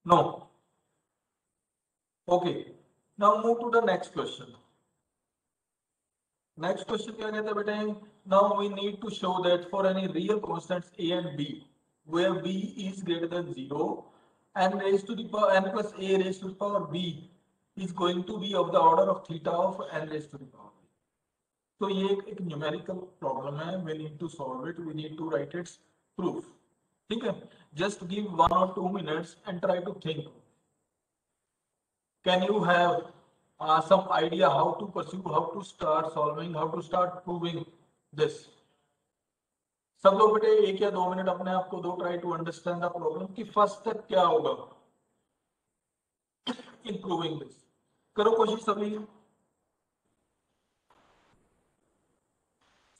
No. Okay, now move to the next question. Next question क्या कहता है बेटे? Now we need to show that for any real constants a and b, where b is greater than 0, n raised to the power n plus a raised to the power b is going to be of the order of theta of n raised to the power b. तो ये एक numerical problem है. We need to solve it. We need to write its proof. ठीक है? Just give 1 or 2 minutes and try to think. Can you have some idea how to pursue, how to start solving, how to start proving this? सब लोग बेटे 1 या 2 minute अपने आप को दो. Try to understand the problem कि first step क्या होगा इन प्रूविंग दिस. करो कोशिश सभी.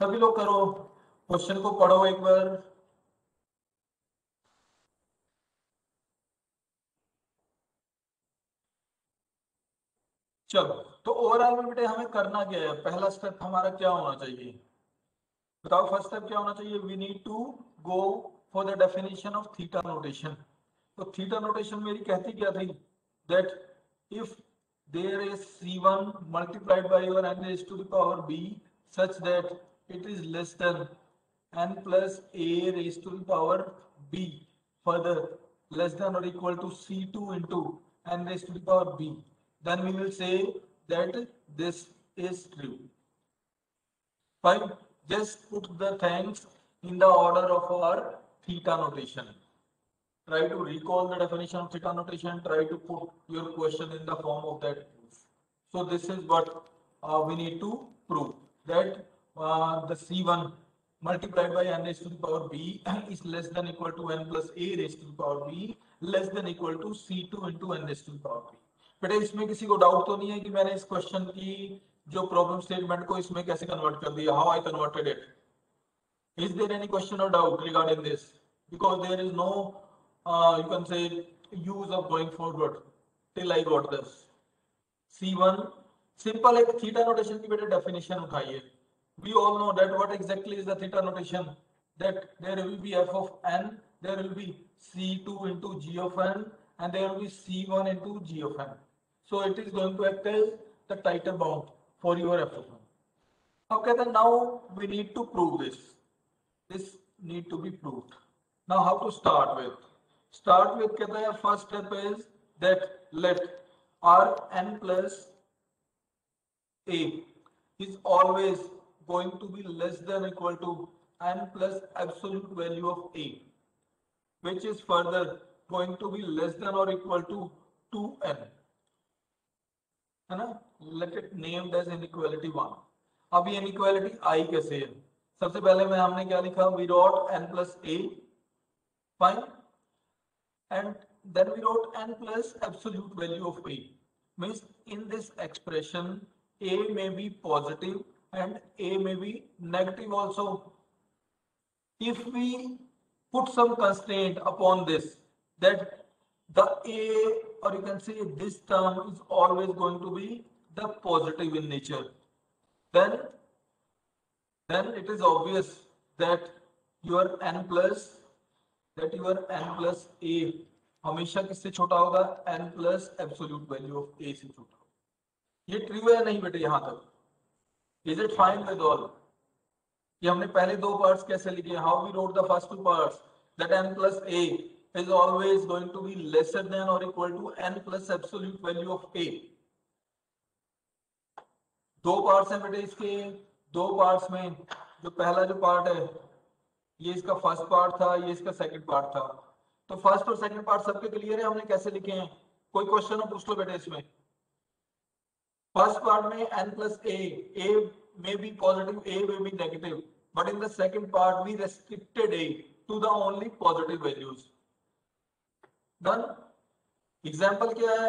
सभी लोग करो, क्वेश्चन को पढ़ो एक बार. चलो, तो ओवरऑल में बेटे हमें करना क्या है? पहला स्टेप हमारा क्या होना चाहिए? बताओ फर्स्ट स्टेप क्या होना चाहिए? We need to go for the definition of theta notation. तो थीटा नोटेशन मेरी कहती क्या थी? That if there is c1 multiplied by your n raised to the power b such that it is less than n plus a raised to the power b, further less than or equal to c2 into n raised to the power b, then we will say that this is true. Fine. Just put the things in the order of our theta notation. Try to recall the definition of theta notation. Try to put your question in the form of that proof. So this is what we need to prove, that the c1 multiplied by n raised to the power b is less than equal to n plus a raised to the power b less than equal to c2 into n raised to the power b. बेटे इसमें किसी को doubt तो नहीं है कि मैंने इस क्वेश्चन की जो प्रॉब्लम स्टेटमेंट को इसमें कैसे कन्वर्ट कर दिया? How I converted it? Is there any question or doubt regarding this? Because there is no, you can say, use of going forward till I got this. C1 simple एक theta notation की बेटे definition उठाइए. We all know that what exactly is the theta notation? That there will be f of n, there will be c2 into g of n, and there will be c1 into g of n. So it is going to act as the tighter bound for your f of n. अब कहते हैं now we need to prove this. This need to be proved. Now how to start with? Start with कहता है first step is that let Rn plus a is always going to be less than equal to n plus absolute value of a, which is further going to be less than or equal to 2n. है ना? Let it named as inequality 1. अब ये inequality I कैसे है? सबसे पहले में हमने क्या लिखा? We wrote n plus a, fine, and then we wrote n plus absolute value of a. Means in this expression a may be positive and a may be negative also. If we put some constraint upon this, that the a, or you can say this term is always going to be the positive in nature, then it is obvious that your n plus a हमेशा किससे छोटा होगा? n plus absolute value of a से छोटा होगा. ये true है नहीं बेटे यहां तक? Is it fine with all? कि हमने पहले दो पार्ट्स कैसे लिखे? How we wrote the first two parts, that n plus a is always going to be lesser than or equal to n plus absolute value of a. दो parts हैं बेटे इसके. दो पार्ट्स में जो पहला जो पार्ट है ये इसका फर्स्ट पार्ट था, ये इसका सेकंड पार्ट था. तो फर्स्ट और सेकंड पार्ट सबके क्लियर है? हमने कैसे लिखे हैं? कोई क्वेश्चन हो पूछ लो बेटे इसमें. फर्स्ट पार्ट में n plus a may be positive, a may be negative, but in the second part we restricted a to the only positive values. Done. Example क्या है?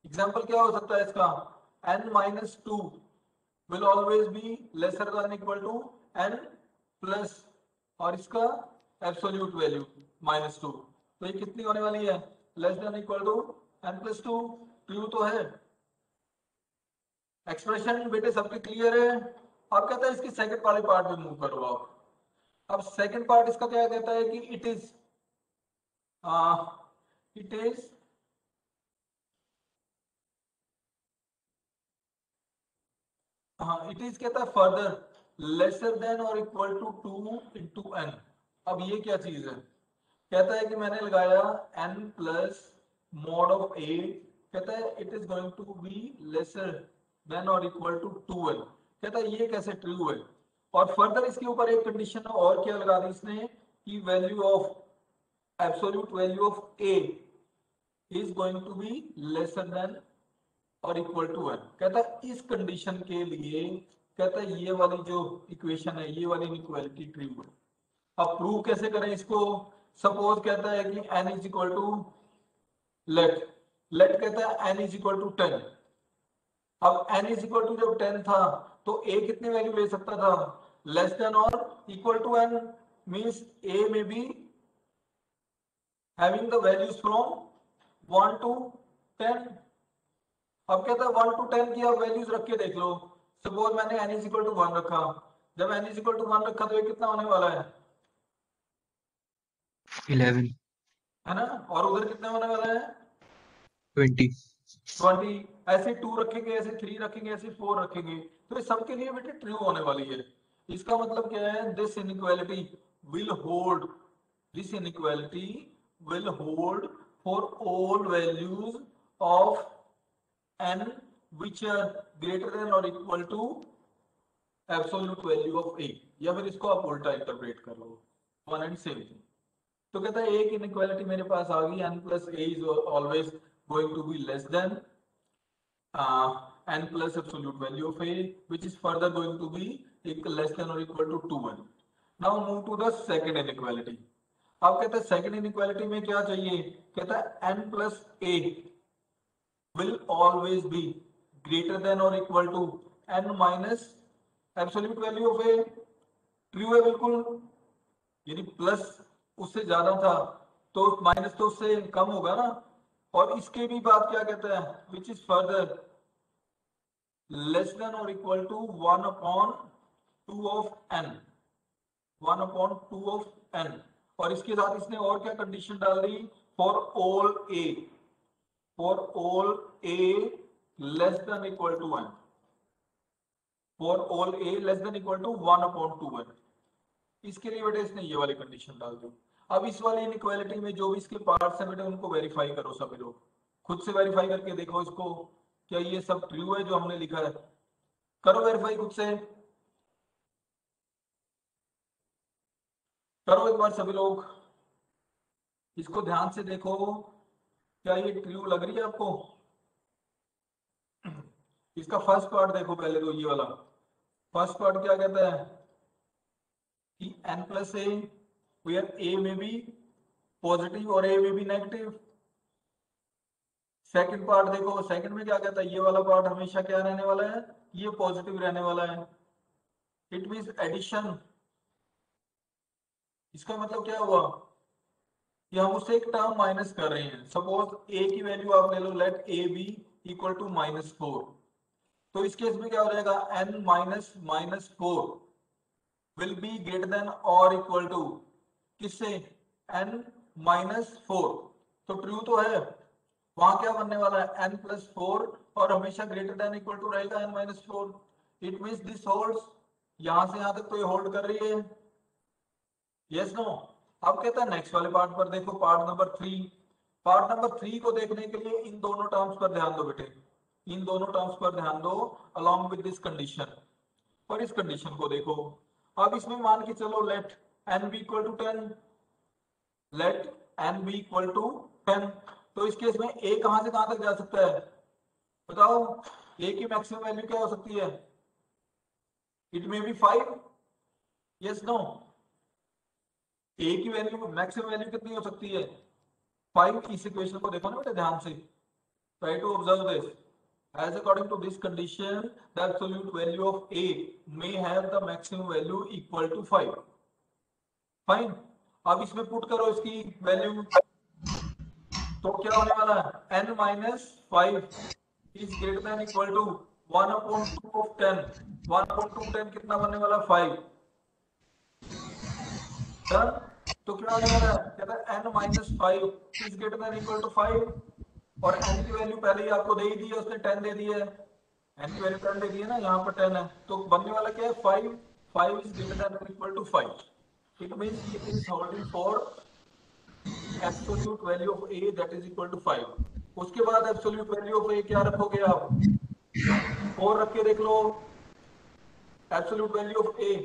एग्जाम्पल क्या हो सकता है इसका? n minus 2 will always be lesser than equal to n plus और इसका absolute value minus 2. तो ये कितनी होने वाली है? Less than equal to n plus 2. True तो है. एक्सप्रेशन बेटे सबके क्लियर है? अब कहता है इसकी सेकंड वाले पार्ट में मूव करो आप. अब सेकंड पार्ट इसका क्या कहता है कि इट इज इट इज हाँ इट इज कहता है फर्दर लेसर देन और इक्वल टू 2 इंटू एन। अब ये क्या चीज है, कहता है कि मैंने लगाया n प्लस मॉड ऑफ 8, कहता है it is going to be lesser than और इक्वल टू 2n। कहता है ये कैसे ट्रू है, और फर्दर इसके ऊपर एक कंडीशन और क्या लगा दी इसने कि value of absolute value of a is going to be lesser than और इक्वल टू 1। कहता है इस कंडीशन के लिए कहता है ये वाली जो इक्वेशन है ये वाली इनइक्वालिटी ट्रू है। अब प्रूव कैसे करें इसको, सपोज कहता है कि n is equal to let let कहता है n इज इक्वल टू 10। अब n इज इक्वल टू जब 10 था तो a कितनी वैल्यू ले सकता था, लेस देन और equal to n, means a may be having the values from 1 to 10। अब कहता है 1 टू 10 की आप वैल्यूज रख के देख लो। सपोज मैंने n इज इक्वल टू 1 रखा, जब n इज इक्वल टू 1 रखा तो ये कितना होने वाला है 11 है ना, और उधर कितना होने वाला है 20 20। ऐसे 2 रखेंगे, ऐसे 3 रखेंगे, ऐसे 4 रखेंगे, तो ये सबके लिए बेटे ट्रू होने वाली है। इसका मतलब क्या है, this inequality will hold, this inequality will hold for all values of n which are greater than or equal to absolute value of a, या फिर इसको आप उल्टा इंटरप्रेट कर लो, वन एंड सेम थिंग। तो कहता है एक इनइक्वालिटी मेरे पास आ गई, n plus a is always going to be less than n plus absolute value of a, which is further going to be less than or equal to 2n. Now move to the second inequality. अब कहता है second inequality में क्या चाहिए, कहता है n plus a will always be greater than or equal to n minus absolute value of a। True है बिल्कुल, यानी प्लस उससे ज्यादा था तो माइनस तो उससे कम होगा ना। और इसके भी बाद क्या कहता है, which is further less than और equal to 1 upon 2 of n, 1 upon 2 of n। और इसके साथ इसने और क्या कंडीशन डाल दी, for all a, for all a less than equal to 1, for all a less than equal to 1 upon 2n। इसके लिए बेटे इसने ये वाली कंडीशन डाल दी। अब इस वाली इनइक्वालिटी में जो भी इसके पार्ट्स हैं बेटे उनको वेरीफाई करो, सभी लोग खुद से वेरीफाई करके देखो इसको, क्या ये सब ट्रू है जो हमने लिखा है, करो वेरीफाई खुद से, करो एक बार सभी लोग, इसको ध्यान से देखो, क्या ये ट्रू लग रही है आपको। इसका फर्स्ट पार्ट देखो पहले तो, ये वाला फर्स्ट पार्ट क्या कहता है कि n plus A, where a में भी पॉजिटिव और a में भी नेगेटिव। सेकंड पार्ट देखो, सेकंड में क्या कहता है, ये वाला पार्ट हमेशा क्या रहने वाला है, ये पॉजिटिव रहने वाला है। It means addition. इसका मतलब क्या हुआ कि हम उससे एक टर्म माइनस कर रहे हैं। सपोज a की वैल्यू आप ले लो, let a be equal to -4, तो इस केस में क्या हो जाएगा, n minus -4 will be greater than और इक्वल टू किससे, n -4। तो ट्रू तो है, वहां क्या बनने वाला है n प्लस 4, और हमेशा ग्रेटर देन इक्वल टू रहेगा n -4। It means this holds, यहां से यहां तक तो ये होल्ड कर रही है, यस नो। अब कहता है नेक्स्ट वाले पार्ट पर देखो, पार्ट नंबर 3। पार्ट नंबर 3 को देखने के लिए इन दोनों टर्म्स पर ध्यान दो बेटे, इन दोनों टर्म्स पर ध्यान दो अलोंग विद दिस कंडीशन। और इस कंडीशन को देखो, अब इसमें मान के चलो let n be equal to 10, let n be equal to 10। तो इस केस में a कहां से कहां तक जा सकता है बताओ, a की मैक्सिमम वैल्यू क्या हो सकती है, it may be 5, yes no. a की वैल्यू मैक्सिमम वैल्यू कितनी हो सकती है 5। इस इक्वेशन को देखो ना बेटा ध्यान से, try to observe this. As according to this condition, the absolute value of a may have the maximum value equal to 5. Fine. अब इसमें पुट करो इसकी वैल्यू, तो क्या होने वाला है, n minus 5 is greater than equal to 1 upon 2 of 10। 1 upon 2 10 कितना बनने वाला 5। डन। तो क्या कह रहा है, कहता है n minus 5 is greater than equal to 5, और n की वैल्यू पहले ही आपको दे ही दी है, उसने 10 दे दी है, n की वैल्यू 10 दे दी है ना, यहाँ पर 10 है, तो बनने वाला क्या है 5, 5 इज ग्रेटर देन और इक्वल टू 5, इट मींस ये is holding for absolute value of a that is equal to 5। उसके बाद एब्सोल्यूट वैल्यू ऑफ a क्या रखोगे आप, 4 रख के देख लो एब्सोल्यूट वैल्यू ऑफ a,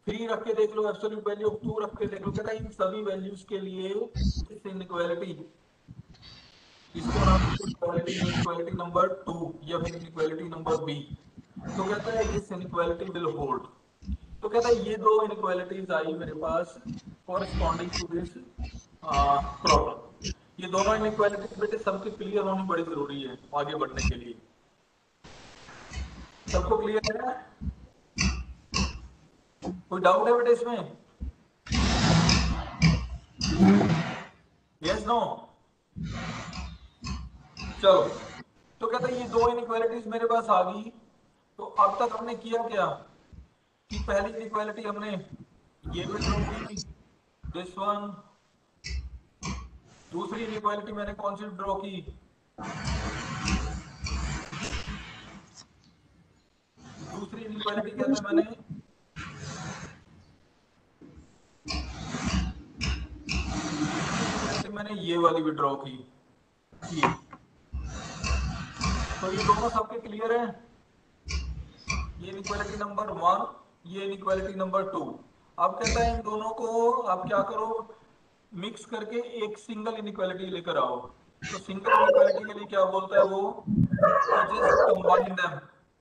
3 रख के देख लो, एब्सोल्यूट वैल्यू ऑफ 2 रख के देख लो, कहता है इन सभी वैल्यूज के लिए इस इनइक्वालिटी, इसको नाम इनइक्वालिटी नंबर 2 या फिर इनइक्वालिटी नंबर b, तो कहता है दिस इनइक्वालिटी विल होल्ड। तो कहता है ये दो इनइक्वालिटीज आई मेरे पास कॉरस्पॉन्डिंग टू दिस प्रॉब्लम, ये दोनों इनइक्वालिटीज बेटे सबके क्लियर होनी बड़ी जरूरी है आगे बढ़ने के लिए। सबको क्लियर है, कोई डाउट है बेटे इसमें, यस नो? चलो, तो कहता है ये दो इनइक्वालिटीज मेरे पास आ गई, तो अब तक हमने किया क्या कि पहली इनइक्वालिटी हमने ये भी ड्रॉ की, दिस वन, दूसरी इनइक्वालिटी मैंने कौन सी ड्रॉ की, दूसरी इनइक्वालिटी कहते हैं मैंने ये वाली भी ड्रॉ की, ये, तो ये दोनों सबके क्लियर है, ये इनइक्वालिटी नंबर 1, ये इनइक्वालिटी नंबर 2। अब कहता है इन दोनों को आप क्या करो, मिक्स करके एक सिंगल इनइक्वालिटी लेकर आओ। तो सिंगल इनइक्वालिटी के लिए क्या बोलता है वो, just combine them,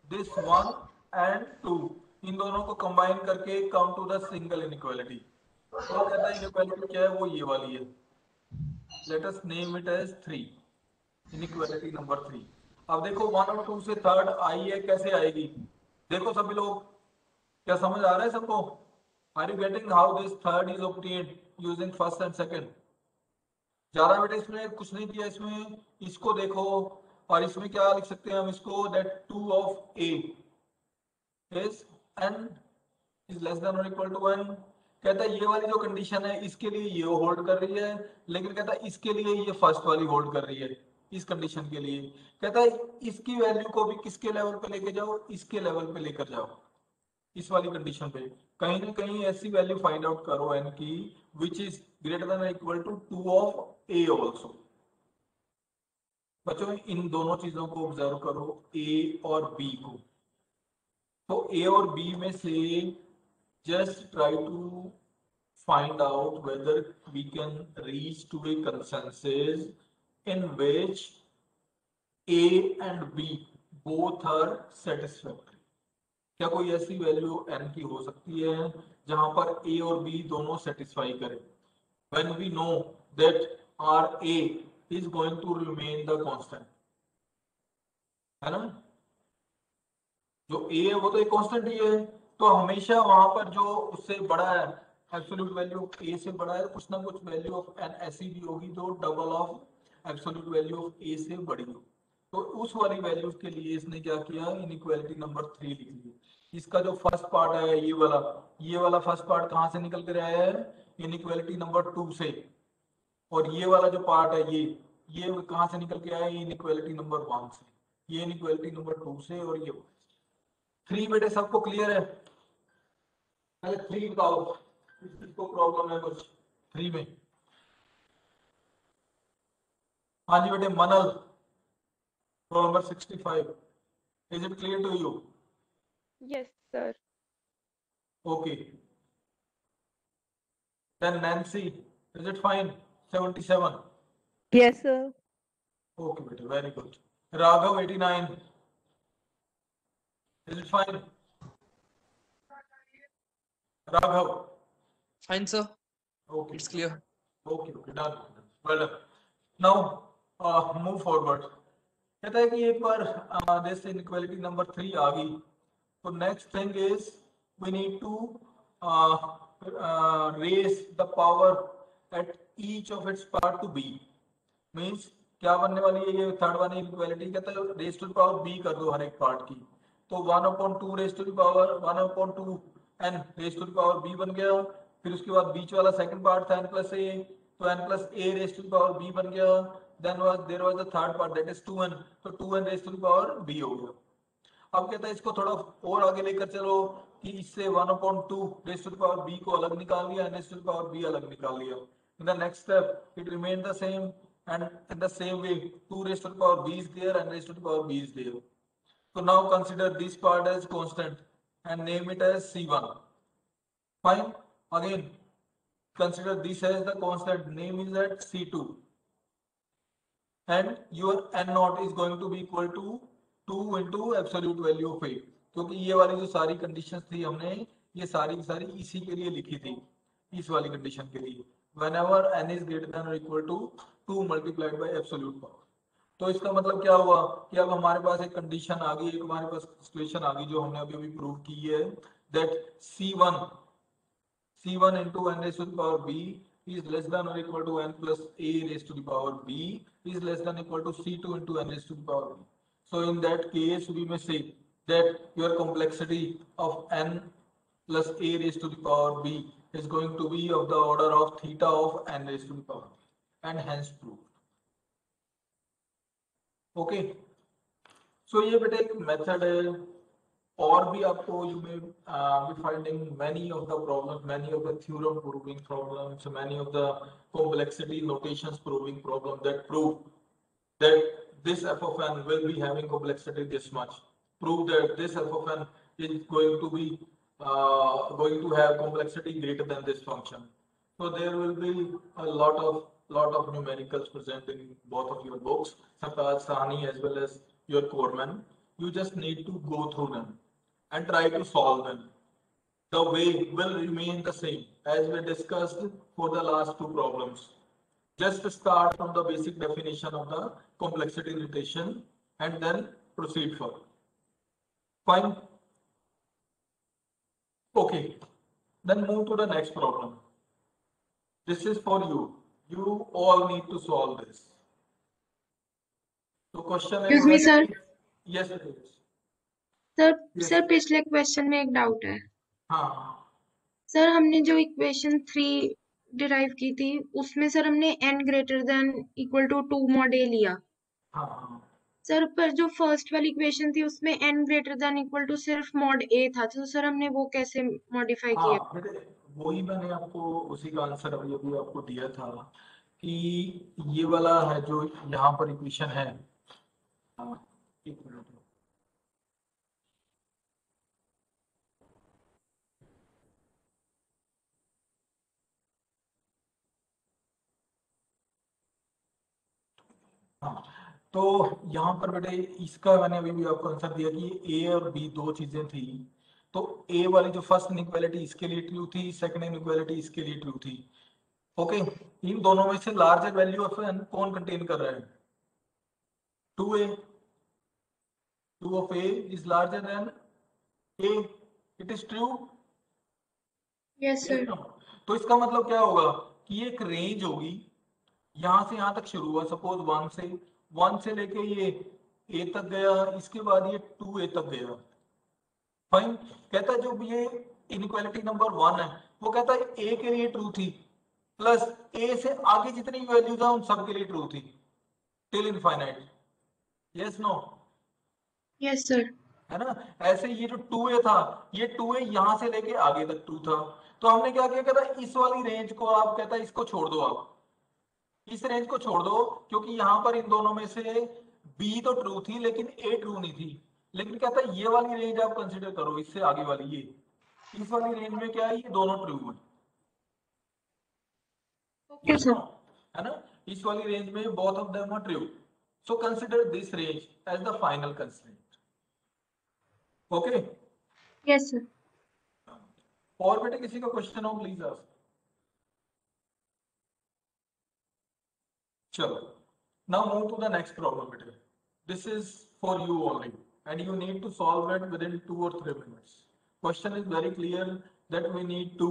this 1 and 2, इन दोनों को कंबाइन करके come to the single inequality. तो कहता है इनइक्वालिटी क्या है, वो ये वाली है, let us name it as 3, inequality number 3। अब देखो 1 और 2 से थर्ड आई है, कैसे आएगी, देखो सभी लोग, क्या समझ आ रहा है सबको, are you getting how this third is obtained using first and second? ज्यादा बेटे इसमें कुछ नहीं किया, इसमें इसको देखो, और इसमें क्या लिख सकते हैं हम इसको, that 2 of a is n is less than और इक्वल टू n। कहता है ये वाली जो कंडीशन है इसके लिए ये होल्ड कर रही है, लेकिन कहता है इसके लिए ये फर्स्ट वाली होल्ड कर रही है, इस कंडीशन के लिए कहता है इसकी वैल्यू को भी किसके लेवल पे लेके जाओ, इसके लेवल पे लेकर जाओ, इस वाली कंडीशन पे कहीं ना कहीं ऐसी वैल्यू फाइंड आउट करो n की which is greater than equal to 2 of a also. बच्चों इन दोनों चीजों को ऑब्जर्व करो, a और b को, तो a और b में से just try to find out whether we can reach to a consensus in which a and b both are satisfactory। क्या कोई ऐसी वैल्यू n की हो सकती है जहां पर a और b दोनों सेटिस्फाई करें, when we know that our a is going to remain the constant, है ना, जो a है वो तो एक कांस्टेंट ही है, तो हमेशा वहां पर जो उससे बड़ा है, एब्सोल्यूट वैल्यू ऑफ a से बड़ा है, कुछ ना कुछ वैल्यू ऑफ n ऐसी भी होगी जो double of absolute value of a से बड़ी हो। तो उस वाली वैल्यूज के लिए इसने क्या किया, इनइक्वालिटी नंबर 3 लिख दी। इसका जो फर्स्ट पार्ट है ये वाला फर्स्ट पार्ट कहां से निकल कर आया है, इनइक्वालिटी नंबर 2 से, और ये वाला जो पार्ट है ये कहां से निकल के आया, इनइक्वालिटी नंबर 1 से, ये इनइक्वालिटी नंबर 2 से, और ये 3 बेटे सबको क्लियर है, पहले 3 बताओ, इसको प्रॉब्लम है कुछ 3 में। हाँ जी बेटे Manal, roll number 65, is it clear to you? Yes, sir. Okay, then Nancy, is it fine? 77, Yes, sir. okay beta, very good. Raghav 89, is it fine? Raghav, Fine, sir. okay, It's clear. okay, done, well done. Now move forward। कहता है कि एक बार this inequality number 3 आ गई, तो next thing is we need to raise the power at each of its part to b, means क्या बनने वाली है ये थर्ड वाली इक्वालिटी, कहता है रेज टू पावर b कर दो हर एक पार्ट की, तो 1/2 raise to power 1/2 n raise to power b बन गया, फिर उसके बाद बीच वाला सेकंड पार्ट था n प्लस ए, तो n plus A raise to the power b बन गया। Then there was the third part that is 2n, तो 2n raise to the power b हो गया। अब कहता है इसको थोड़ा और आगे लेकर चलो कि इससे 1/2 raise to the power b को अलग निकाल लिया, n raise to the power b अलग निकाल लिया। In the next step it remain the same and in the same way 2 raise to the power b is there, n raise to the power b is there. So now consider this part as constant and name it as C1. Fine. Again, consider this as the constant, name is at C2. And your N naught is going to be equal to 2 into absolute value of A. क्योंकि ये वाली जो सारी conditions थी हमने ये सारी की सारी इसी के लिए लिखी थी, इस वाली कंडीशन के लिए। Whenever n is greater than or equal to 2 multiplied by absolute power. तो इसका मतलब क्या हुआ कि अब हमारे पास एक कंडीशन आ गई, एक हमारे पास सिचुएशन आ गई जो हमने अभी अभी प्रूव की है, that C1 into n raised to the power b is less than or equal to n plus a raised to the power b is less than or equal to C2 into n raised to the power b. So in that case we may say that your complexity of n plus a raised to the power b is going to be of the order of theta of n raised to the power b, and hence proved. Okay, so ये बेटा एक method है, और भी आपको you may be finding many of the problems, many of the theorem proving problems, many of the complexity notations proving problem that prove that this f of n will be having complexity this much, prove that this f of n is going to be going to have complexity greater than this function. So there will be a lot of numericals present in both of your books, Sartaj Sahni as well as your Coreman. You just need to go through them and try to solve them. The way will remain the same as we discussed for the last two problems. Just start from the basic definition of the complexity notation and then proceed further. Fine. Okay. Then move to the next problem. This is for you. You all need to solve this. So question is, Excuse me, sir. Yes, it is. Sir Yes. Sir पिछले question में एक doubt है। हाँ sir हमने जो equation 3 derive की थी उसमें सर हमने n greater than equal to 2 mod a लिया। हाँ सर पर जो फर्स्ट वाली इक्वेशन थी उसमें n greater than equal to सिर्फ mod a था, तो सर हमने वो कैसे मॉडिफाई किया? हाँ बेटे, वही मैंने आपको उसी का आंसर अभी अभी आपको दिया था कि ये वाला है जो यहाँ पर इक्वेशन है। एक मिनट। हाँ, तो यहाँ पर बेटे इसका मैंने अभी भी आपको आंसर दिया कि ए और बी दो चीजें थी। तो ए वाली जो फर्स्ट इनइक्वालिटी इसके लिए ट्रू थी, सेकंड इनइक्वालिटी इसके लिए ट्रू थी। ओके, इन दोनों में से लार्जर वैल्यू ऑफ एन कौन कंटेन कर रहा है? 2a, 2 of a is larger than a, it is true? Yes sir. तो इसका मतलब क्या होगा कि एक रेंज होगी, यहां से यहां तक शुरू हुआ, सपोज 1 से लेके ये a तक गया, इसके बाद ये 2a तक गया। फाइन, कहता है जो ये इनइक्वालिटी नंबर 1 है वो कहता है a के लिए ट्रू थी, प्लस a से आगे जितनी वैल्यू था उन सब के लिए ट्रू थी till infinite. Yes no? Yes sir. है ना? ऐसे ये जो 2a था, ये 2a यहां से लेके आगे तक ट्रू था। तो हमने क्या किया, कहता इस वाली रेंज को आप, कहता इसको छोड़ दो, आप इस रेंज को छोड़ दो, क्योंकि यहां पर इन दोनों में से b तो ट्रू थी लेकिन a ट्रू नहीं थी। लेकिन कहता है ये वाली रेंज आप कंसीडर करो, इससे आगे वाली ये, इस वाली रेंज में क्या है, ये दोनों ट्रू है। Okay sir. है ना? इस वाली रेंज में both of them are true, so consider this range as the final constraint. Okay? Yes sir. और बेटे किसी का क्वेश्चन हो प्लीज आस्क। चलो, now move to the next problem बेटे। This is for you only and you need to solve it within 2 or 3 minutes. Question is very clear that we need to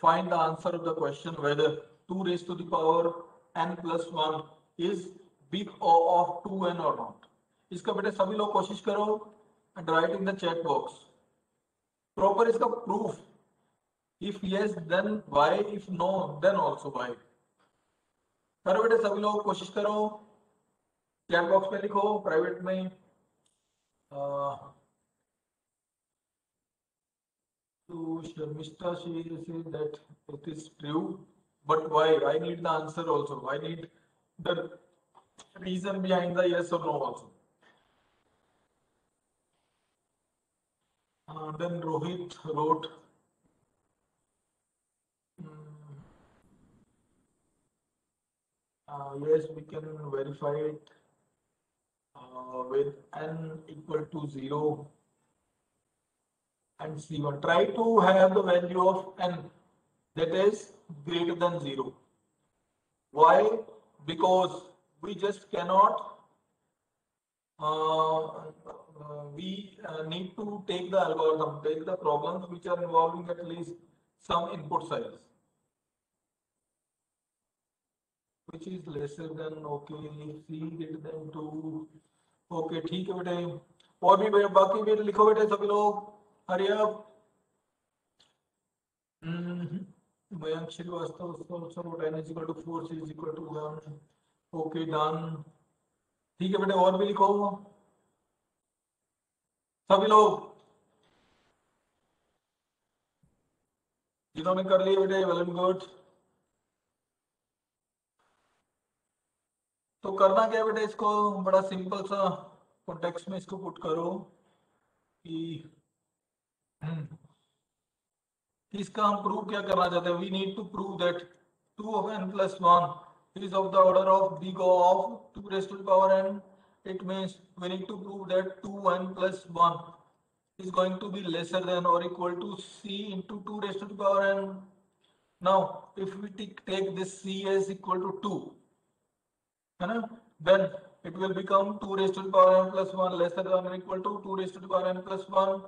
find the answer of the question whether 2 raised to the power n plus 1 is big O of 2n or not. इसका बेटे सभी लोग कोशिश करो and write in the chat box proper इसका proof If yes, then why? If no, then also why? करो बेटे सभी लोग, कोशिश करो, चैट बॉक्स में लिखो, प्राइवेट में to Mr. She says that it is true, but why? I need the answer also. I need the reason behind the yes or no also. Then Rohit wrote, yes, we can verify it with n equal to 0 and C1. Try to have the value of n that is greater than 0. Why? Because we just cannot we need to take the algorithm, take the problems which are involving at least some input size, which is lesser than, okay, C greater than 2, okay, ठीक है बेटे, और भी बाकी भी लिखो बेटे सभी लोग, hurry up, Mayank Srivastava, so 10 is equal to 4, C is equal to 1, okay, done, ठीक है बेटे, और भी लिखो सभी लोग, जिन्होंने कर लिया बेटे, वेल एंड गुड। तो करना क्या बेटे, इसको बड़ा सिंपल सा कॉन्टेक्स्ट में इसको पुट करो कि इसका हम प्रूव क्या करना चाहते हैं। We need to prove that 2 of n plus 1 is of the order of big O of 2 raised to the power n. It means we need to prove that 2n plus 1 is going to be lesser than or equal to c into 2 raised to the power n. Now if we take this c as equal to 2, then it will become 2 raised to the power n plus 1 lesser than or equal to 2 raised to the power n plus 1,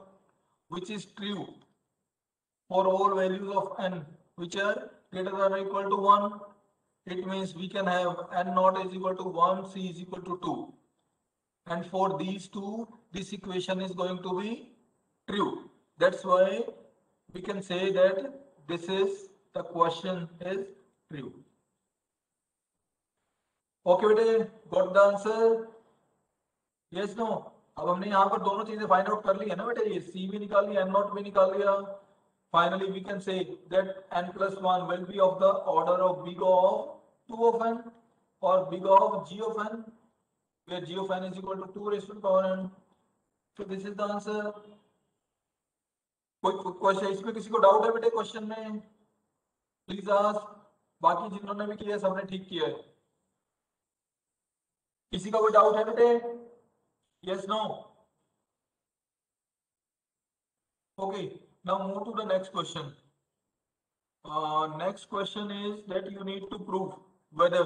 which is true for all values of n which are greater than or equal to 1. It means we can have n naught is equal to 1, c is equal to 2, and for these two this equation is going to be true. That's why we can say that this is the question is true. Okay बेटे, got the answer, yes no. अब हमने यहाँ पर दोनों चीजें find out कर ली है ना बेटे, ये सी भी निकाल लिया, एन नॉट भी निकाल लिया। Finally we can say that n plus 1 will be of the order of big O of 2 of n or big O of g of n, where g of n is equal to 2 raised to the power n. So this is the answer. कोई question इसमें किसी को doubt है बेटे question में, please ask. बाकी जिन्होंने भी किया सबने ठीक किया है, किसी का कोई डाउट है बेटे? Yes no? Okay, now move to the next question. Next question is that you need to prove whether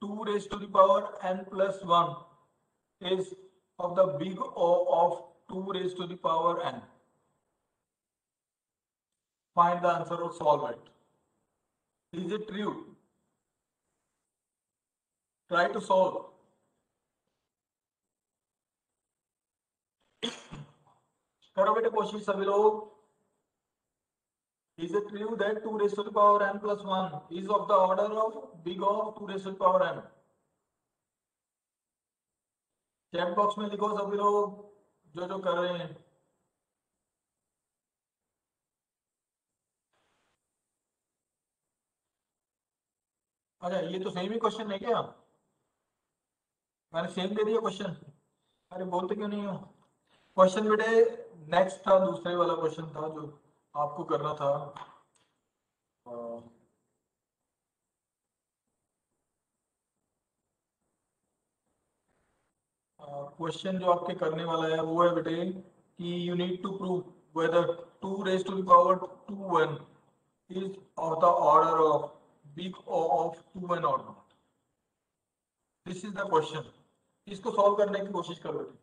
2 raised to the power n plus 1 is of the big O of 2 raised to the power n. Find the answer or solve it. Is it true? Try to solve. करो बेटे कोशिश सभी लोग. Is it true that 2 raised to the power n plus 1 is of the order of big O of 2 raised to the power n? Chat box में लिखो सभी लोग जो जो कर रहे हैं. अच्छा, ये तो सेम ही क्वेश्चन है क्या? मैंने सेम दे दिया क्वेश्चन. अरे बोलते क्यों नहीं हो? क्वेश्चन बेटे नेक्स्ट था, दूसरे वाला क्वेश्चन था जो आपको करना था. क्वेश्चन जो आपके करने वाला है वो है बेटे कि you need to prove whether 2 raise to the power 2n is of the order of big O of 2n or not. This is the question. इसको सॉल्व करने की कोशिश करो बेटे.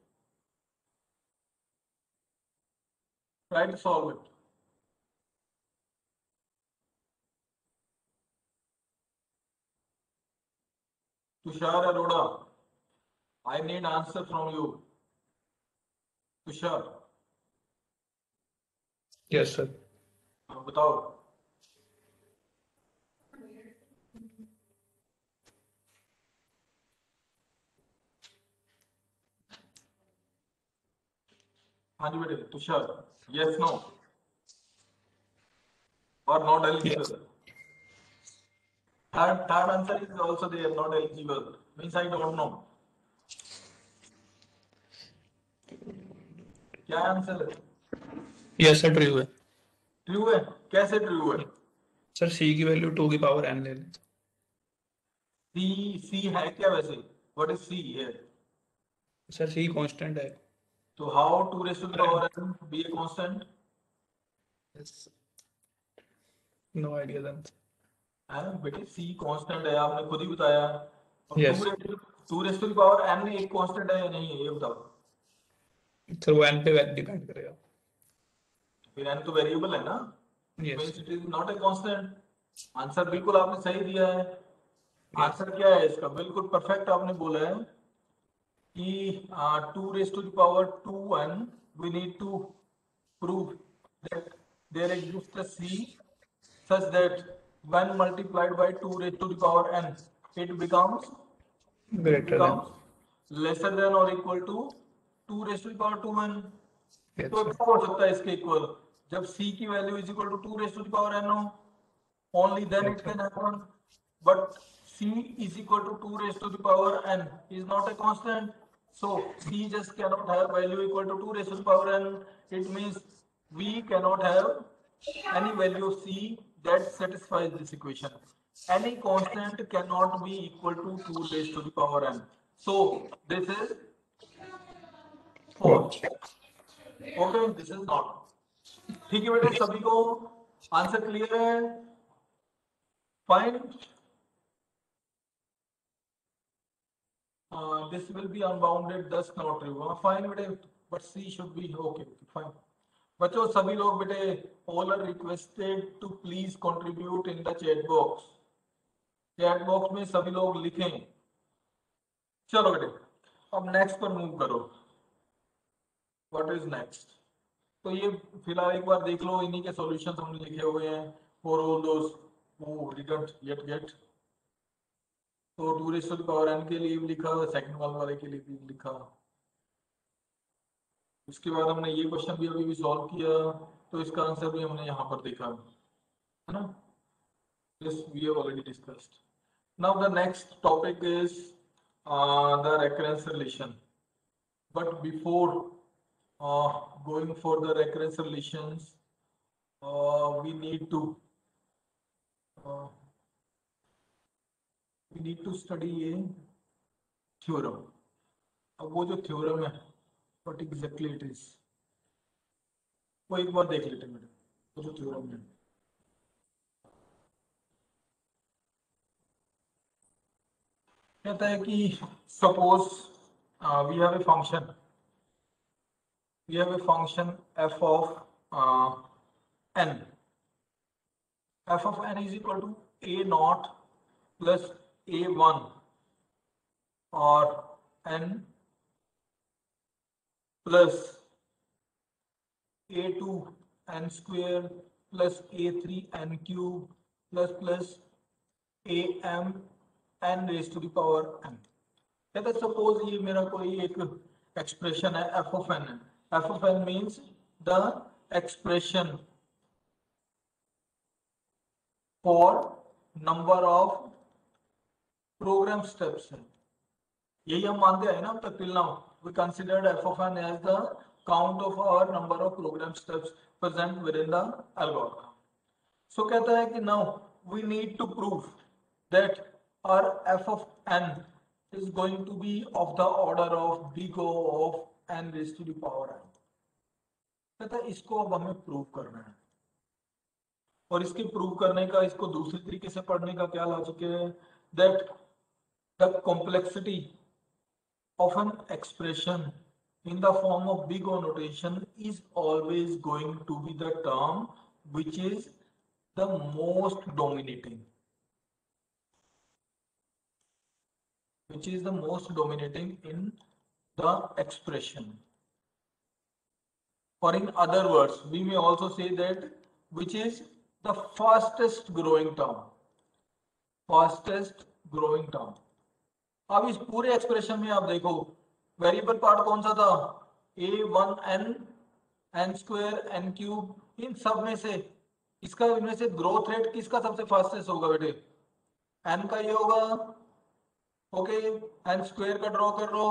Try to solve it. Tushar Arora, I need answer from you. Tushar. Yes, sir. बताओ। हाँ जी बेटे तुषार, यस नो और not eligible. Third answer is also there, not eligible. Means I don't know. क्या आंसर है? यस सर ट्रू है। True है? कैसे ट्रू है? सर सी की वैल्यू 2 की पावर n ले लें। सी है क्या वैसे? व्हाट इज सी है? सर सी कांस्टेंट है। तो how 2 raised to the power n be a constant? No idea then. है बेटे, सी कांस्टेंट है, आपने खुद ही बताया। और Yes. 2 raised to the power n एक कांस्टेंट है या नहीं है, ये बताओ। सर वो n पे डिपेंड करेगा। फिर n तो वेरिएबल है ना, yes means it is not a constant. Answer बिल्कुल आपने सही दिया है। आंसर क्या है इसका? बिल्कुल परफेक्ट आपने बोला है कि 2 raised to the power 2n, we need to prove that there exists a c such that when multiplied by 2 raised to the power n, it becomes greater than. lesser than or equal to 2 raised to the power 2n. Yes तो sir. क्या हो सकता है इसके equal? जब c की वैल्यू is equal to 2 raised to the power n हो, only then Yes, it sir. can happen. But c is equal to 2 raised to the power n is not a constant, so c just cannot have value equal to 2 raised to the power n. It means we cannot have any value of c that satisfies this equation. Any constant cannot be equal to 2 raised to the power n, so this is false. Okay, this is not. ठीक है बेटे, सभी को answer clear है? Fine. This will be unbounded, thus not true. Fine बेटे, but C should be okay. Fine. बच्चों सभी लोग बेटे, all are requested to please contribute in the chat box. Chat box में सभी लोग लिखें। चलो बेटे, अब नेक्स्ट पर मूव करो। What is next? तो ये फिलहाल एक बार देख लो, इन्हीं के सॉल्यूशंस हमने लिखे हुए हैं for all those who didn't yet get. तो 2 raised to the power n के लिए भी लिखा, सेकंड वाले के लिए भी लिखा। उसके बाद हमने ये क्वेश्चन भी अभी सॉल्व किया, तो इसका आंसर भी हमने यहाँ पर देखा है ना। This we have already discussed. Now the next topic is the recurrence relation, but before going for the recurrence relations we need to study a theorem. अब वो जो थ्योरम है, what exactly it is, वो एक बार देख लेते हैं madam. वो जो थ्योरम है, कहता है कि suppose we have a function, f of n. f of n is equal to a naught plus a1 or n plus a2 n square plus a3 n cube plus am n raised to the power n. कहते हैं suppose ये मेरा कोई एक expression है f of n. f of n means the expression for number of program steps है, यही हम मानते हैं ना अब तक। till now we considered f of n as the count of our number of program steps present within the algorithm. So कहता है कि now we need to prove that our f of n is going to be of the order of big O of n raised to the power n. कहता है इसको अब हमें prove करना है, और इसके प्रूव करने का, इसको दूसरी तरीके से पढ़ने का क्या लॉजिक है, that the complexity of an expression in the form of big O notation is always going to be the term which is the most dominating, in the expression. Or in other words, we may also say that which is the fastest growing term, fastest growing term. अब इस पूरे expression में आप देखो variable part कौन सा था, a1n n square n cube, इन सब में से इसका इनमें से ग्रोथ रेट किसका सबसे फास्टेस्ट होगा बेटे, n का ये होगा, ओके, n स्क्वायर का ड्रॉ कर लो,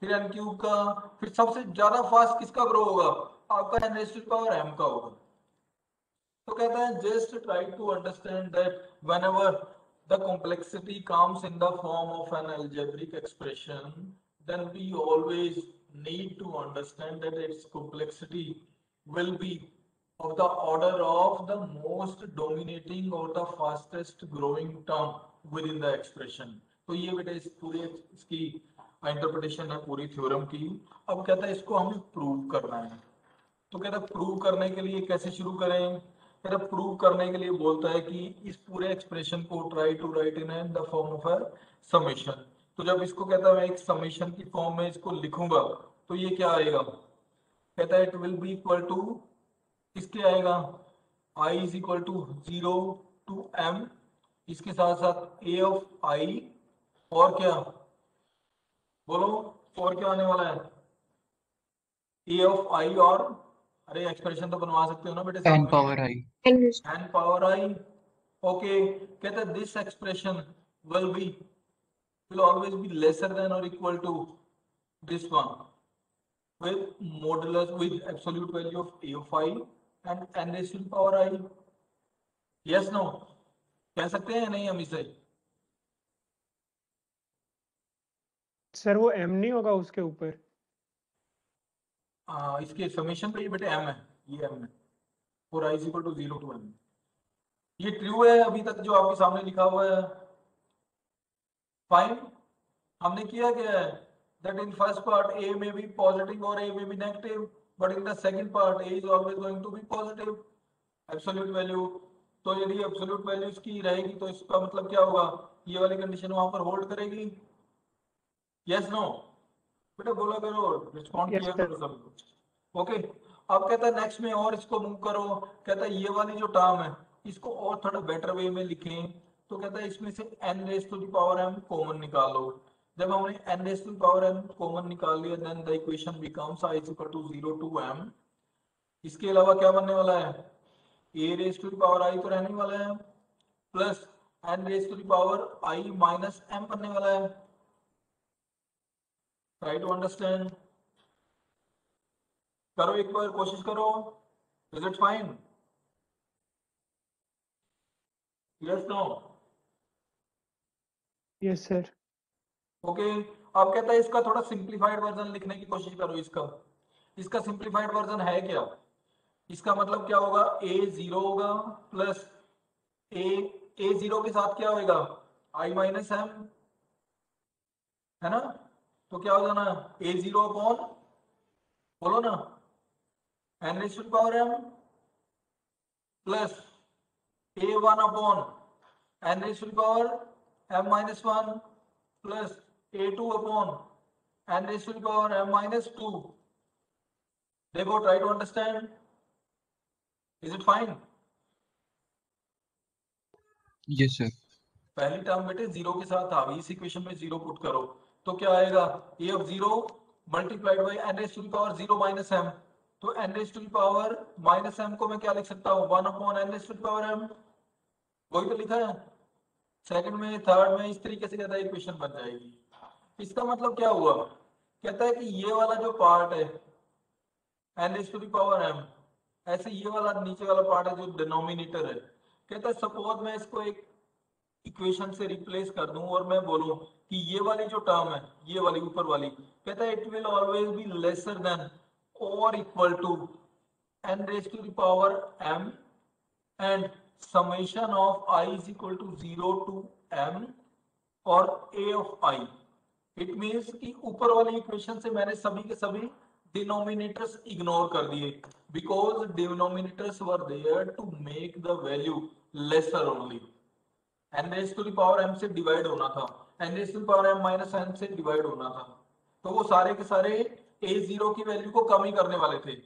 फिर n क्यूब का, फिर सबसे ज्यादा फास्ट किसका ग्रो होगा, आपका n raise to the power m का होगा। तो कहता है just try to understand that whenever the complexity comes in the form of an algebraic expression, then we always need to understand that its complexity will be of the order of the most dominating or the fastest growing term within the expression. तो ये बेटा इस पूरे इसकी interpretation है पूरी theorem की। अब कहता है इसको हमें प्रूव करना है, तो कहता है प्रूव करने के लिए कैसे शुरू करें, कहता है प्रूव करने के लिए बोलता है कि इस पूरे एक्सप्रेशन को try to write in the form of a summation. तो जब इसको कहता है मैं एक समेशन की फॉर्म में इसको लिखूंगा तो ये क्या आएगा, कहता है it will be equal to, इसके आएगा i is equal to 0 to m, इसके साथ साथ a ऑफ i, और क्या बोलो, और क्या आने वाला है, a ऑफ i, और अरे एक्सप्रेशन तो बनवा सकते हो ना बेटे, n power i, n power i, okay. कहता है this expression will always be lesser than or equal to this one with modulus with absolute value of a of i and n raised to the power i, yes no, कह सकते हैं नहीं हम इसे, sir वो m नहीं होगा उसके ऊपर, इसके समेशन पे ये बेटे m है, ये m है, और i is equal to 0 to m, ये ट्रू है अभी तक जो आपके सामने लिखा हुआ है, फाइन। हमने किया क्या है, that in first part a may be positive or a may be negative, but in the second part a is always going to be positive absolute value। तो यदि absolute value इसकी रहेगी तो इसका मतलब क्या होगा, ये वाली कंडीशन वहां पर होल्ड करेगी, यस नो बेटा बोला करो, रिस्पॉन्ड किया करो सब कुछ, ओके। अब कहता है नेक्स्ट में और इसको मूव करो, कहता है ये वाली जो टर्म है इसको और थोड़ा बेटर वे में लिखें, तो कहता है इसमें से n raise to the power m common निकालो। जब हमने n raise to the power m common निकाल लिया then the equation becomes i is equal to 0 to m। इसके अलावा क्या बनने वाला है, a raise to the power i तो रहने वाला है, plus n raise to the power i minus m बनने वाला है। ट्राई टू अंडरस्टैंड, करो एक बार कोशिश करो, is it fine, yes no, yes sir, okay. अब कहता है इसका थोड़ा सिंप्लीफाइड वर्जन लिखने की कोशिश करो, इसका सिंप्लीफाइड वर्जन है क्या, इसका मतलब क्या होगा, a 0 होगा प्लस a 0 के साथ क्या होगा i माइनस m, है ना, तो क्या हो जाना a 0 अपॉन, बोलो ना, n raise to the power m plus a1 upon n raise to the power m minus 1 plus a2 upon n raise to the power m minus 2। देखो try to understand, is it fine, yes sir, पहली term बेटे 0 के साथ आ गई, इस equation में 0 put करो तो क्या आएगा, a of 0 multiplied by n raise to the power 0 minus m, तो n raise to the power minus m को मैं क्या लिख सकता हूँ, 1 upon n raise to the power m, वही तो लिखा है, सेकंड में थर्ड में इस तरीके से कहता है इक्वेशन बन जाएगी। इसका मतलब क्या हुआ, कहता है कि ये वाला जो पार्ट है n raise to the power m, ऐसे ये वाला नीचे वाला पार्ट है जो डिनोमिनेटर है, कहता है सपोज मैं इसको एक इक्वेशन से रिप्लेस कर दूं और मैं बोलूं कि ये वाली जो टर्म है, ये वाली ऊपर वाली, कहता है it will always be lesser than और equal to n raise to the power m and summation of I is equal to 0 to m और a of I। It means कि ऊपर वाली इक्वेशन से मैंने सभी के सभी डिनोमिनेटर्स इग्नोर कर दिए, because denominators were there to make the value lesser only, n raise to the power m से डिवाइड होना था, n raise to the power m minus n से डिवाइड होना था, तो वो सारे के सारे a0 की वैल्यू को कम ही करने वाले थे।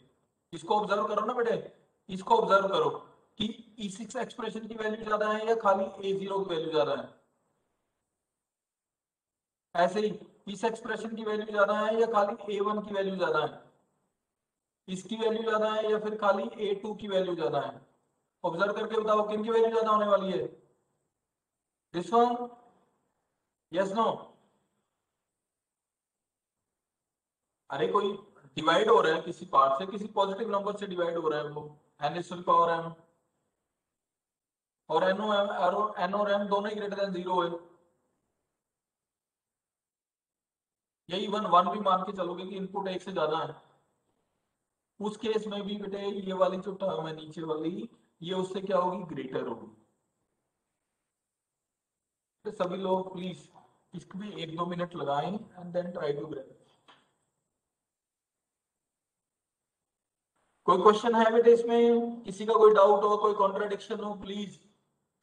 इसको ऑब्जर्व करो ना बेटे, इसको ऑब्जर्व करो, कि E6 एक्सप्रेशन की वैल्यू ज्यादा है या खाली A0 की वैल्यू ज्यादा है? ऐसे ही इस एक्सप्रेशन की वैल्यू ज्यादा है या खाली A1 की वैल्यू ज्यादा है? इसकी वैल्यू ज्यादा है या फिर खाली A2 की वैल्यू ज्यादा है? ऑब्जर्व करके बताओ किन की वैल्यू ज्यादा होने वाली है? This one, yes no? अरे कोई डिवाइड हो रहा है किसी पार्ट से, किसी पॉजिटिव नंबर से डिवाइड हो रहा है, वो n⁻m और n और m दोनों ही ग्रेटर देन 0 है। यही वन भी मान के चलोगे कि इनपुट एक से ज्यादा है, उस केस में भी बेटे ये वाली जो टर्म है नीचे वाली, ये उससे क्या होगी? ग्रेटर होगी। तो सभी लोग प्लीज इसको भी 1-2 मिनट लगाएं and then try to great. कोई क्वेश्चन है बेटे इसमें? किसी का कोई डाउट हो, कोई कॉन्ट्राडिक्शन हो, please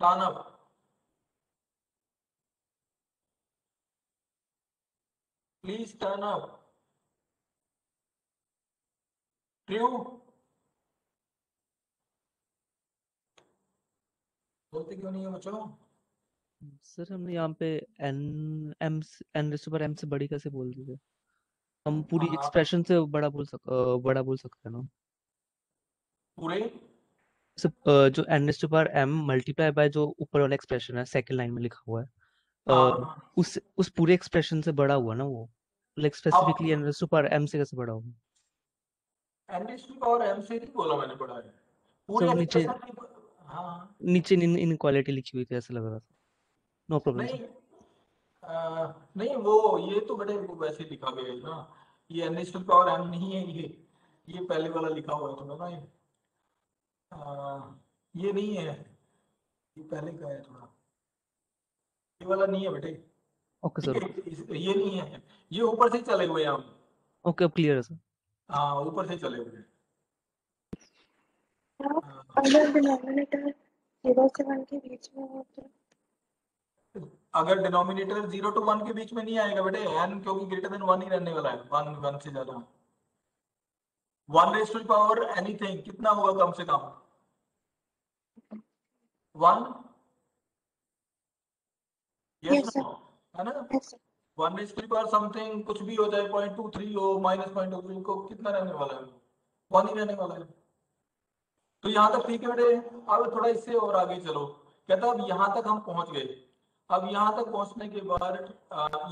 turn up. Please turn up. True? बोलते क्यों नहीं है बच्चों? सर हमने यहाँ पे n से बड़ी कैसे बोल दी? हम पूरी एक्सप्रेशन से बड़ा बोल सकते हैं ना? पूरे सर जो n⁻m मल्टीप्लाई बाय जो ऊपर वाला एक्सप्रेशन है सेकंड लाइन में लिखा हुआ है, उस पूरे एक्सप्रेशन से बड़ा हुआ ना वो, लाइक स्पेसिफिकली n⁻m से कैसे बड़ा होगा? n⁻m से नहीं बोला मैंने, पढ़ा है पूरी सर नीचे एक्सप्रेशन। हाँ नीचे इनइक्वालिटी लिखी हुई थी, ऐसा लग रहा था। नो प्रॉब्लम नहीं, सर। नहीं वो ये तो बड़े वो वैसे लिखा गया है ना, ये n⁻m नहीं है, ये पहले वाला लिखा हुआ है थोड़ा ना, ये नहीं है, ये पहले का है थोड़ा, ये वाला नहीं है बेटे। ओके ठीक सर। है, ये नहीं है, ये ऊपर से चले हुए हैं हम। ओके, अब क्लियर है सर। हाँ ऊपर से चले हुए हैं। अगर डिनोमिनेटर 0 से 1 के बीच में हो तो? अगर डिनोमिनेटर 0 to 1 के बीच में नहीं आएगा बेटे, n क्योंकि ग्रेटर देन 1 ही रहने वाला है, 1 से ज्यादा। 1 एनीथिंग कितना होगा कम से कम? 1, Yes, यस sir. है ना? Yes, sir. 1 समथिंग कुछ भी हो जाए, 0.23 हो, -0.23 को कितना रहने वाला है? 1 ही रहने वाला है। तो यहां तक ठीक है बेटे। अब थोड़ा इससे और आगे चलो, कहता अब यहां तक हम पहुंच गए। अब यहां तक पहुंचने के बाद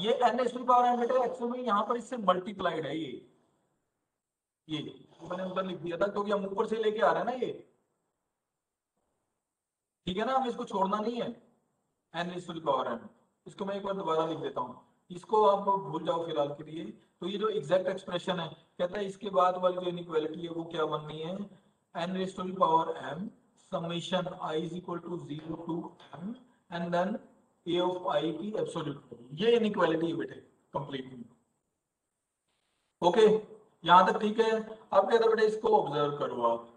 ये n⁻m बेटे एक्चुअल में यहां पर इससे मल्टीप्लाइड है, ये मैंने ऊपर लिख दिया था क्योंकि हम ऊपर से लेके आ रहे हैं ना ये, ठीक है ना? हमें इसको छोड़ना नहीं है n⁻m। इसको मैं एक बार दोबारा लिख देता हूँ, इसको आप भूल जाओ फिलहाल के लिए। तो ये जो एग्जैक्ट एक्सप्रेशन है, कहता है इसके बाद वाली जो इनइक्वालिटी है वो क्या बननी है? n⁻m summation I is equal to 0 to m and then a of I की एब्सोल्यूट वैल्यू। ये इनइक्वालिटी है बेटे कंप्लीटली। ओके यहां तक ठीक है। अब कहता है बेटे इसको ऑब्जर्व करो आप,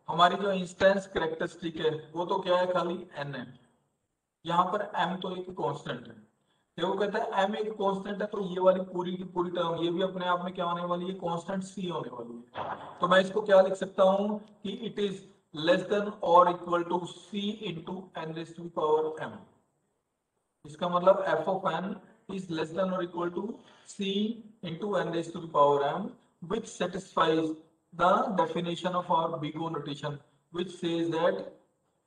हमारी जो इंस्टेंस कैरेक्टरिस्टिक है वो तो क्या है? खाली n है। यहाँ पर m तो एक कांस्टेंट है। देखो कहता है m एक कांस्टेंट है, तो ये वाली पूरी की पूरी टर्म ये भी अपने आप में क्या होने वाली है? कांस्टेंट c होने वाली है। तो मैं इसको क्या लिख सकता हूँ कि इट इज लेस देन और equal to c into n⁻m। इसका मतलब f of n is less than or equal to c into n⁻m, which satisfies the definition of our big O notation, which says that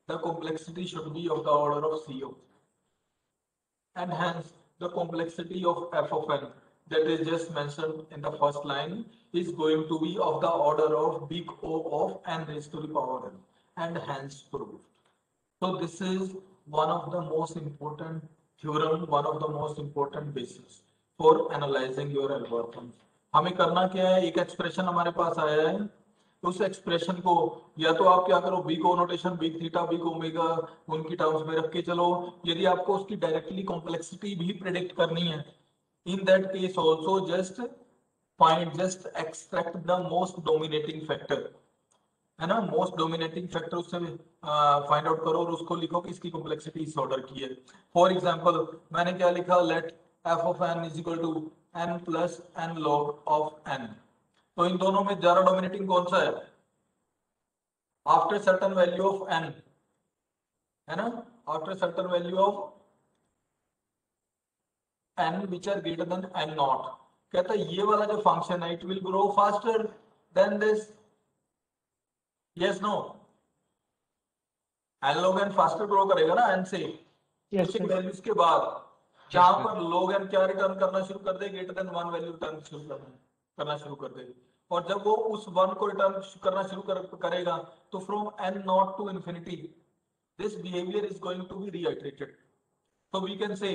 the complexity should be of the order of c of, and hence the complexity of f of n that is just mentioned in the first line is going to be of the order of big O of n⁻n, and hence proved. So this is one of the most important theorem, one of the most important basis for analyzing your algorithms. हमें करना क्या है? एक expression हमारे पास आया है, उस expression को या तो आप क्या करो, big O notation, big theta, big omega उनकी टर्म्स में रख के चलो। यदि आपको उसकी डायरेक्टली कॉम्प्लेक्सिटी भी प्रेडिक्ट करनी है, in that case also just extract the most dominating factor, है ना? मोस्ट डोमिनेटिंग फैक्टर उससे फाइंड आउट करो और उसको लिखो कि इसकी कॉम्प्लेक्सिटी इस ऑर्डर की है। फॉर एग्जांपल मैंने क्या लिखा? Let f of n is equal to n plus n log of n। तो इन दोनों में ज्यादा डोमिनेटिंग कौन सा है? After certain value of n है ना, after certain value of n which are greater than n naught, कहता है ये वाला जो फंक्शन है it will grow faster than this, yes no, n log n faster grow करेगा ना n से Yes, कुछ sir. वैल्यूज के बाद, जहां पर log n क्या रिटर्न करना शुरू कर दे, ग्रेटर देन 1 वैल्यू रिटर्न करना शुरू कर दे, और जब वो उस 1 को रिटर्न करना शुरू करेगा तो from n naught to infinity this behavior is going to be reiterated. So we can say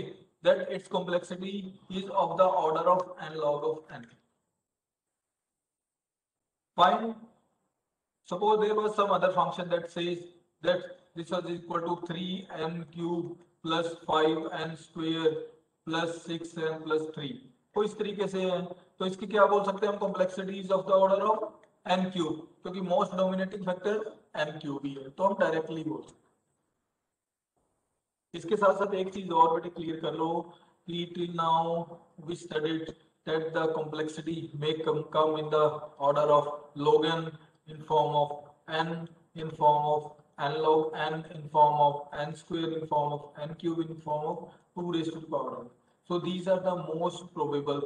that its complexity is of the order of n log of n. Fine. Suppose there was some other function that says that this was equal to 3n cube plus 5n square plus 6n plus 3. तो इस तरीके से है, तो इसकी क्या बोल सकते हैं हम, complexity is of the order of n cube, क्योंकि most dominating factor n cube ही है, तो हम डायरेक्टली बोल सकते हैं। इसके साथ साथ एक चीज और बेटे क्लियर कर लो कि till now we studied that the complexity may come in the order of log n in form of n, in form of n log n, in form of n square, in form of n cube, in form of 2 raised to the power n. So these are the most probable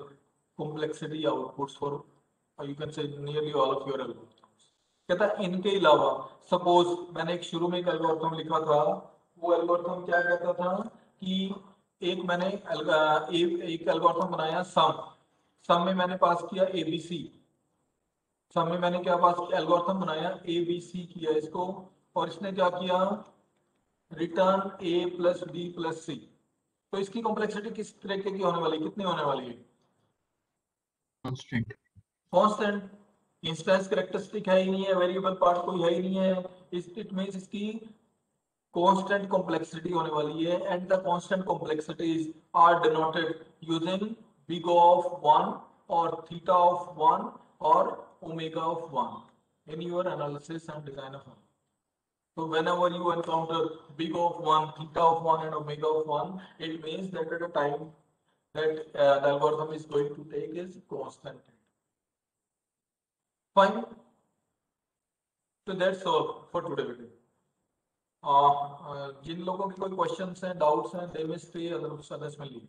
complexity outputs for you can say nearly all of your algorithms. कहता है इनके अलावा suppose मैंने एक शुरू में एक algorithm लिखा था, वो एल्गोरिथम क्या कहता था कि एक मैंने एक एल्गोरिथम बनाया सम में मैंने पास किया एबीसी, सम में मैंने क्या पास किया, एल्गोरिथम बनाया एबीसी किया इसको, और इसने क्या किया, रिटर्न ए प्लस बी प्लस सी। तो इसकी कॉम्प्लेक्सिटी किस तरीके की होने वाली, कितनी होने वाली है, कांस्टेंट, इंस्टेंस कैरेक्टरिस्टिक है ही नहीं है, वेरिएबल पार्ट कोई है ही नहीं है, इट मींस इसकी constant complexity होने वाली है, and the constant complexities are denoted using big O of 1 or theta of 1 or omega of 1 in your analysis and design of one. So whenever you encounter big O of 1, theta of 1 and omega of 1, it means that at a time that the algorithm is going to take is constant. Fine. So that's all for today. जिन लोगों के कोई questions हैं, doubts हैं, दे मे stay, others में leave.